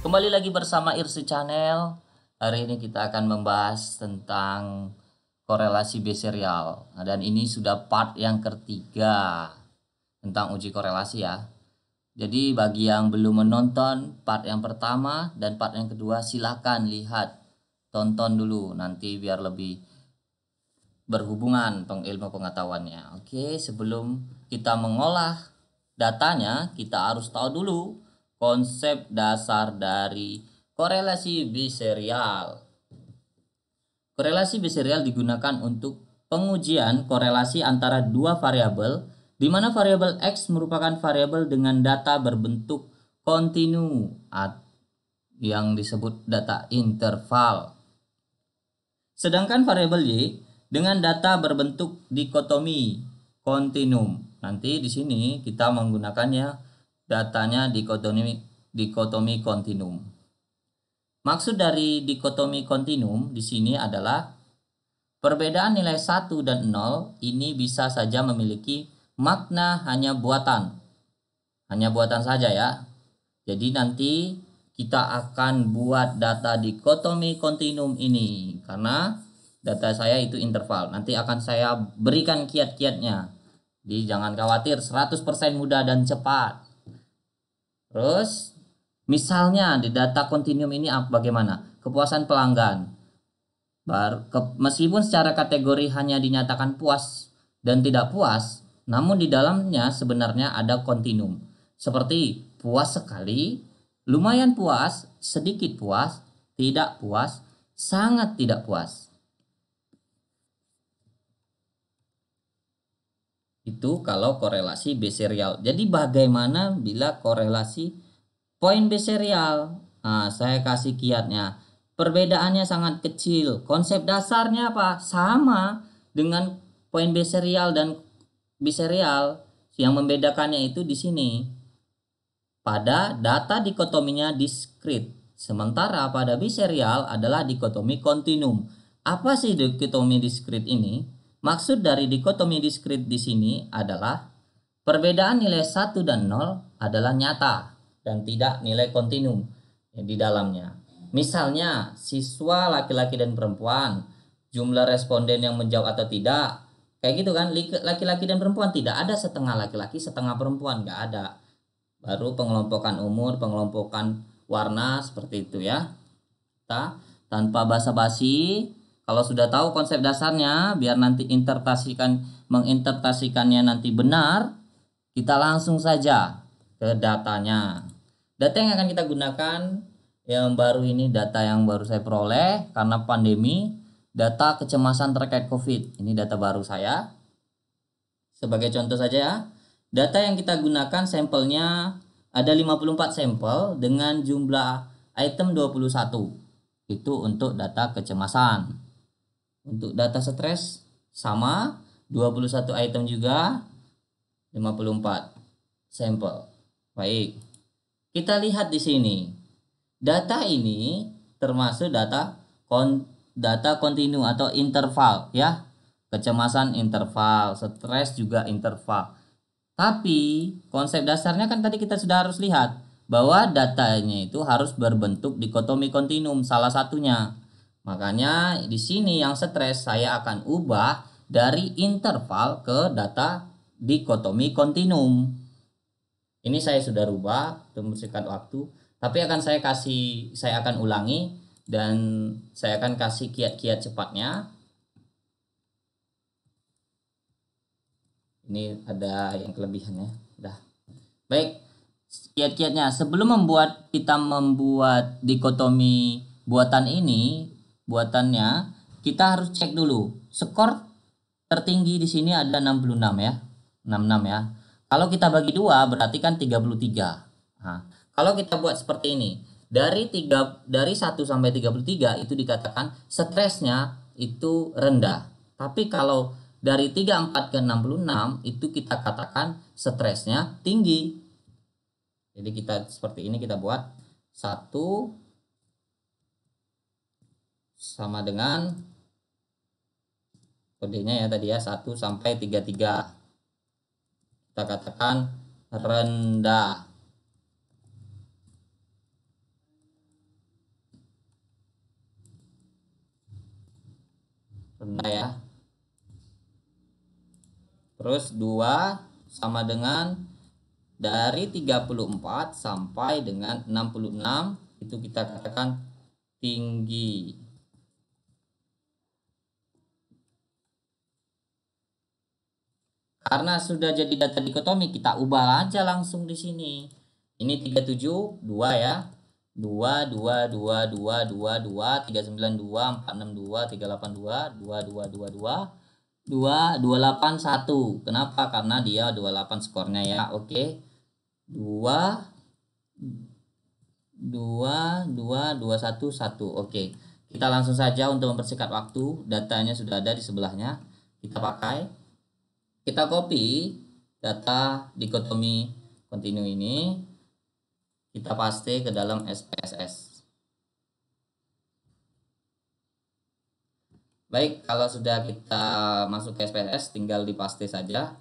Kembali lagi bersama Irsi Channel. Hari ini kita akan membahas tentang korelasi B-serial. Dan ini sudah part yang ketiga tentang uji korelasi ya. Jadi bagi yang belum menonton part yang pertama dan part yang kedua, silakan lihat, tonton dulu nanti biar lebih berhubungan ilmu pengetahuannya. Oke, sebelum kita mengolah datanya, kita harus tahu dulu konsep dasar dari korelasi biserial. Korelasi biserial digunakan untuk pengujian korelasi antara dua variabel, di mana variabel X merupakan variabel dengan data berbentuk kontinu yang disebut data interval. Sedangkan variabel Y dengan data berbentuk dikotomi kontinum. Nanti di sini kita menggunakannya datanya dikotomi kontinum. Maksud dari dikotomi kontinum di sini adalah perbedaan nilai 1 dan 0 ini bisa saja memiliki makna hanya buatan. Hanya buatan saja ya. Jadi nanti kita akan buat data dikotomi kontinum ini karena data saya itu interval. Nanti akan saya berikan kiat-kiatnya. Jadi jangan khawatir, 100% mudah dan cepat. Terus misalnya di data kontinum ini bagaimana? Kepuasan pelanggan. Meskipun secara kategori hanya dinyatakan puas dan tidak puas, namun di dalamnya sebenarnya ada kontinum. Seperti puas sekali, lumayan puas, sedikit puas, tidak puas, sangat tidak puas. Itu kalau korelasi B-serial. Jadi bagaimana bila korelasi poin B-serial? Nah, saya kasih kiatnya. Perbedaannya sangat kecil. Konsep dasarnya apa? Sama dengan poin B-serial dan B-serial. Yang membedakannya itu di sini. Pada data dikotominya diskrit. Sementara pada B-serial adalah dikotomi kontinum. Apa sih dikotomi diskrit ini? Maksud dari dikotomi diskrit di sini adalah perbedaan nilai 1 dan 0 adalah nyata dan tidak nilai kontinum di dalamnya. Misalnya, siswa laki-laki dan perempuan, jumlah responden yang menjawab atau tidak. Kayak gitu kan, laki-laki dan perempuan, tidak ada setengah laki-laki, setengah perempuan, nggak ada. Baru pengelompokan umur, pengelompokan warna, seperti itu ya. Kita tanpa basa-basi, kalau sudah tahu konsep dasarnya, biar nanti menginterpretasikannya nanti benar, kita langsung saja ke datanya. Data yang akan kita gunakan yang baru ini, data yang baru saya peroleh karena pandemi, data kecemasan terkait COVID. Ini data baru saya. Sebagai contoh saja ya, data yang kita gunakan sampelnya ada 54 sampel dengan jumlah item 21. Itu untuk data kecemasan. Untuk data stres sama 21 item juga, 54 sampel. Baik. Kita lihat di sini. Data ini termasuk data kontinu atau interval ya. Kecemasan interval, stres juga interval. Tapi konsep dasarnya kan tadi kita sudah harus lihat bahwa datanya itu harus berbentuk dikotomi kontinum salah satunya. Makanya di sini yang stres saya akan ubah dari interval ke data dikotomi kontinum. Ini saya sudah rubah untuk mempersingkat waktu, tapi saya akan ulangi dan saya akan kasih kiat-kiat cepatnya. Ini ada yang kelebihannya. Udah. Baik, kiat-kiatnya sebelum kita membuat dikotomi buatannya, kita harus cek dulu. Skor tertinggi di sini ada 66 ya. 66 ya. Kalau kita bagi 2 berarti kan 33. Nah, kalau kita buat seperti ini, dari 1 sampai 33 itu dikatakan stresnya itu rendah. Tapi kalau dari 34 ke 66 itu kita katakan stresnya tinggi. Jadi kita seperti ini, kita buat 1 sama dengan kodenya ya tadi ya, 1 sampai 33. Kita katakan rendah. rendah ya. Terus 2 sama dengan dari 34 sampai dengan 66 itu kita katakan tinggi. Karena sudah jadi data dikotomi, kita ubah aja langsung di sini. Ini 37 2 ya. 2 2 2 2 2 2 392 462 382 2222 2281. Kenapa? Karena dia 28 skornya ya. Oke. 2 2 2 2 1 1. Oke. Kita langsung saja untuk mempersingkat waktu, datanya sudah ada di sebelahnya. Kita pakai, kita copy data dikotomi kontinu ini, kita paste ke dalam SPSS. Baik, kalau sudah kita masuk ke SPSS tinggal dipaste saja.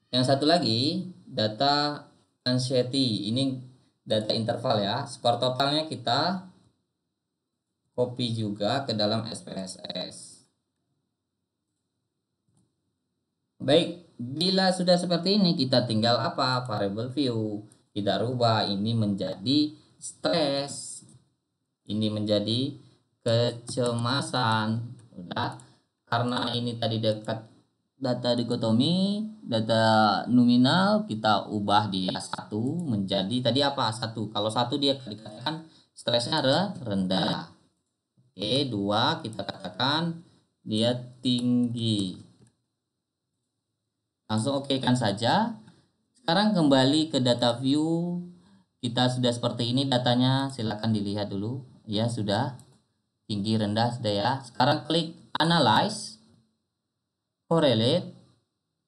Yang satu lagi data anxiety, ini data interval ya. Skor totalnya kita copy juga ke dalam SPSS. Baik, bila sudah seperti ini kita tinggal apa? Variable view. Kita rubah ini menjadi stres. Ini menjadi kecemasan. Udah. Karena ini tadi dekat data dikotomi, data nominal, kita ubah dia 1 menjadi tadi apa? 1. Kalau 1 dia dikatakan stresnya rendah. Oke, 2 kita katakan dia tinggi. Langsung oke kan saja. Sekarang kembali ke data view. Kita sudah seperti ini datanya, silakan dilihat dulu. Ya sudah, tinggi rendah sudah ya. Sekarang klik analyze, correlate,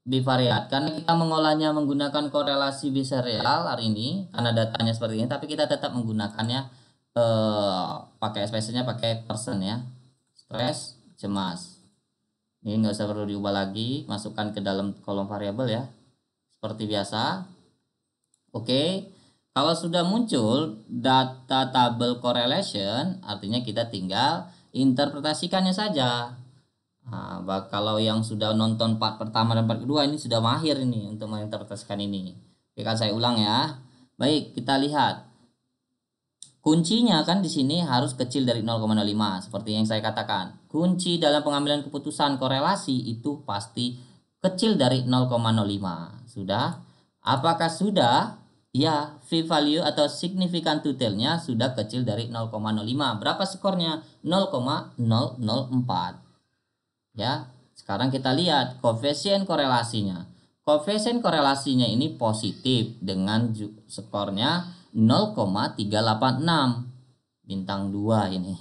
bivariate. Karena kita mengolahnya menggunakan korelasi biserial hari ini, karena datanya seperti ini, tapi kita tetap menggunakannya pakai SPSS-nya pakai persen ya. Stres, cemas. Ini nggak usah perlu diubah lagi, masukkan ke dalam kolom variabel ya, seperti biasa. Oke, kalau sudah muncul data tabel correlation, artinya kita tinggal interpretasikannya saja. Nah, kalau yang sudah nonton part pertama dan part kedua ini sudah mahir ini untuk menginterpretasikan ini. Oke, kan saya ulang ya. Baik, kita lihat. Kuncinya kan di sini harus kecil dari 0,05 seperti yang saya katakan. Kunci dalam pengambilan keputusan korelasi itu pasti kecil dari 0,05. Sudah? Apakah sudah? Ya, p-value atau significant totalnya sudah kecil dari 0,05. Berapa skornya? 0,004. Ya, sekarang kita lihat koefisien korelasinya. Koefisien korelasinya ini positif dengan skornya 0,386, bintang 2 ini.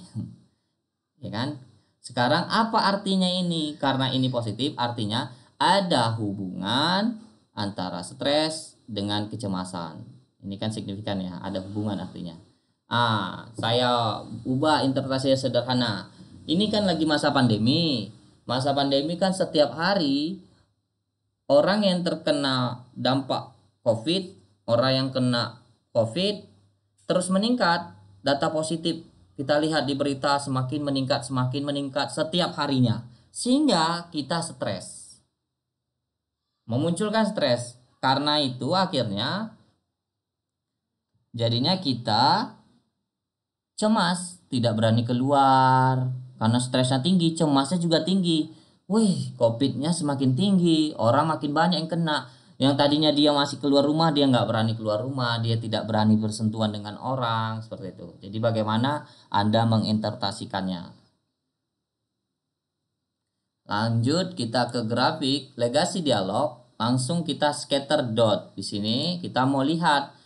Ya kan? Sekarang apa artinya ini? Karena ini positif artinya ada hubungan antara stres dengan kecemasan. Ini kan signifikan ya, ada hubungan artinya. Saya ubah interpretasinya sederhana. Ini kan lagi masa pandemi. Masa pandemi kan setiap hari orang yang terkena dampak COVID, orang yang kena COVID terus meningkat, data positif kita lihat di berita semakin meningkat setiap harinya, sehingga kita stres, memunculkan stres. Karena itu akhirnya jadinya kita cemas, tidak berani keluar karena stresnya tinggi, cemasnya juga tinggi. Wih, COVID-nya semakin tinggi, orang makin banyak yang kena. Yang tadinya dia masih keluar rumah, dia nggak berani keluar rumah, dia tidak berani bersentuhan dengan orang, seperti itu. Jadi bagaimana Anda menginterpretasikannya? Lanjut kita ke grafik legasi dialog, langsung kita scatter dot. Di sini kita mau lihat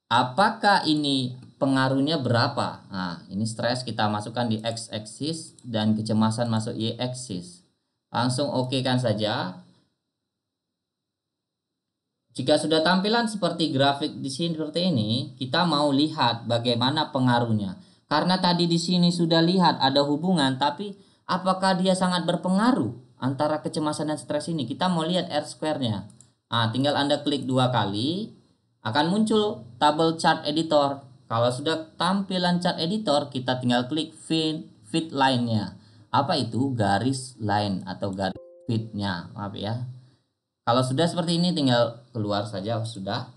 apakah ini pengaruhnya berapa. Nah, ini stres kita masukkan di x-axis dan kecemasan masuk y-axis. Langsung oke kan saja. Jika sudah tampilan seperti grafik di sini seperti ini, kita mau lihat bagaimana pengaruhnya. Karena tadi di sini sudah lihat ada hubungan, tapi apakah dia sangat berpengaruh antara kecemasan dan stres ini? Kita mau lihat R-square-nya. Nah, tinggal Anda klik 2 kali, akan muncul tabel chart editor. Kalau sudah tampilan chart editor, kita tinggal klik fit line-nya. apa itu garis line atau garis fitnya, maaf ya. Kalau sudah seperti ini tinggal keluar saja sudah.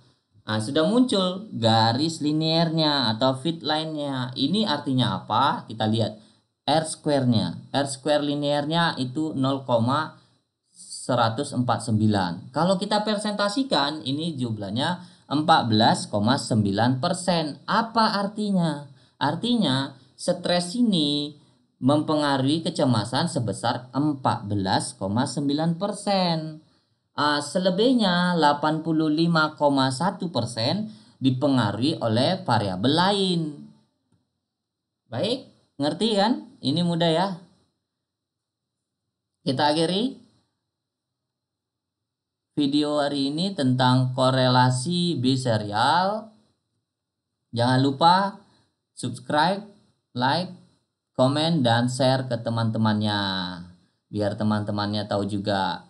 Nah, sudah muncul garis linearnya atau fit line-nya. Ini artinya apa? Kita lihat R square-nya. R square linearnya itu 0,149. Kalau kita persentasikan, ini jumlahnya 14,9%. Apa artinya? Artinya stres ini mempengaruhi kecemasan sebesar 14,9%. Selebihnya 85,1% dipengaruhi oleh variabel lain. Baik, ngerti kan? Ini mudah ya. Kita akhiri video hari ini tentang korelasi biserial. Jangan lupa subscribe, like, komen, dan share ke teman-temannya. Biar teman-temannya tahu juga.